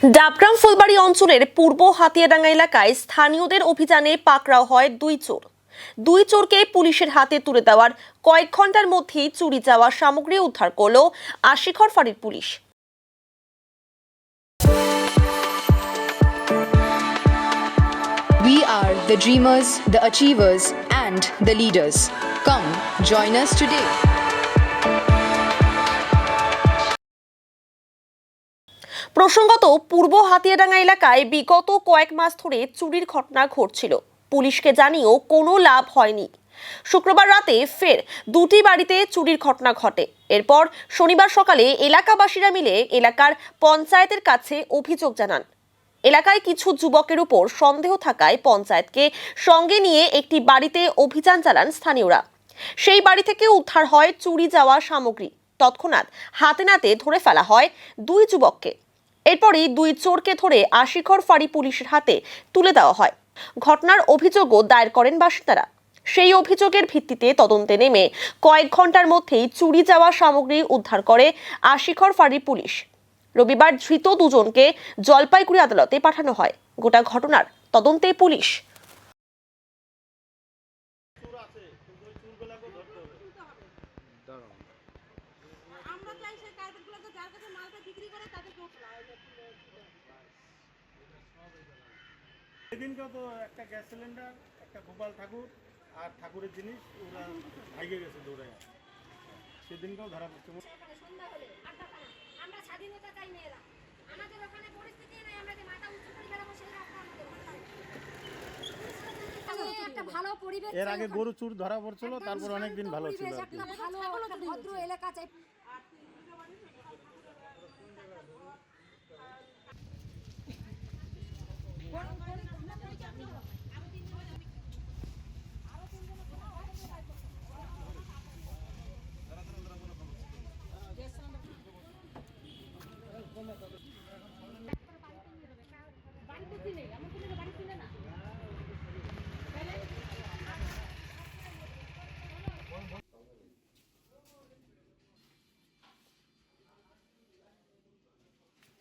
ডাবগ্রাম ফুলবাড়ি অঞ্চলের পূর্ব হাতিয়াডাঙ্গা এলাকায় স্থানীয়দের অভিযানে পাকড়াও হয় দুই চোরকে পুলিশের হাতে তুলে দেওয়ার কয়েক ঘন্টার মধ্যেই চুরি যাওয়া সামগ্রী উদ্ধার করল আশিঘর ফাঁড়ির police. We are the dreamers, the achievers, and the leaders. Come, join us today. প্রসঙ্গত, পূর্ব হাতিয়াডাঙ্গা এলাকায় বিগত কয়েক মাস ধরে চুরির ঘটনা ঘটছিল। পুলিশকে জানিয়েও কোনো লাভ হয়নি। শুক্রবার রাতে ফের দুটি বাড়িতে চুরির ঘটনা ঘটে। এরপর শনিবার সকালে এলাকাবাসীরা মিলে এলাকার পঞ্চায়েতের কাছে অভিযোগ জানান। এলাকায় কিছু যুবকের উপর সন্দেহ থাকায় পঞ্চায়েতকে সঙ্গে নিয়ে একটি বাড়িতে অভিযান চালান স্থানীয়রা। সেই বাড়ি থেকে উদ্ধার হয় চুরি যাওয়া সামগ্রী। তৎক্ষণাৎ হাতে নাতে ধরে ফেলা হয় দুই যুবককে। এরপরই দুই চোরকে ধরে আশিঘর ফাঁড়ি পুলিশের হাতে তুলে দেওয়া হয়। ঘটনার অভিযোগও দায়ের করেন বাসিন্দারা। সেই অভিযোগের ভিত্তিতে তদন্তে নেমে কয়েক ঘন্টার মধ্যেই চুরি যাওয়া সামগ্রী উদ্ধার করে আশিঘর ফাঁড়ি পুলিশ। রবিবার ধৃত দুজনকে জলপাইগুড়ি আদালতে পাঠানো হয়। গোটা ঘটনার তদন্তে পুলিশ। সেদিনকেও তো একটা গ্যাস সিলিন্ডার, একটা গোপাল ঠাকুর আর ঠাকুরের জিনিস ওরা ভাইগে গেছে দৌড়ে। সেদিনকেও ধরা পড়ছে। আমরা স্বাধীনতা চাই মেয়েরা, আমাদের ওখানে পরিস্থিতি নাই, আমরা যে মাথা উঁচু করে বেড়াবো সেটা আমাদের একটা ভালো পরিবেশ। এর আগে গরু চুর ধরা পড়ছিল, তারপর অনেকদিন ভালো ছিল। ভালো একটা ভদ্র এলাকা চাই।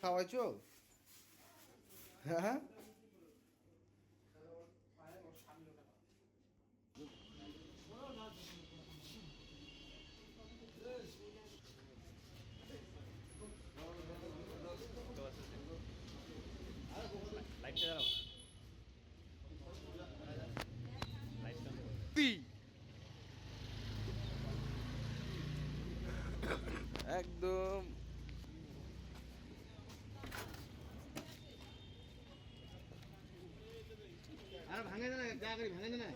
খাওয়াইছো? হ্যাঁ, একদম আর ভাঙে না, ভাঙে না।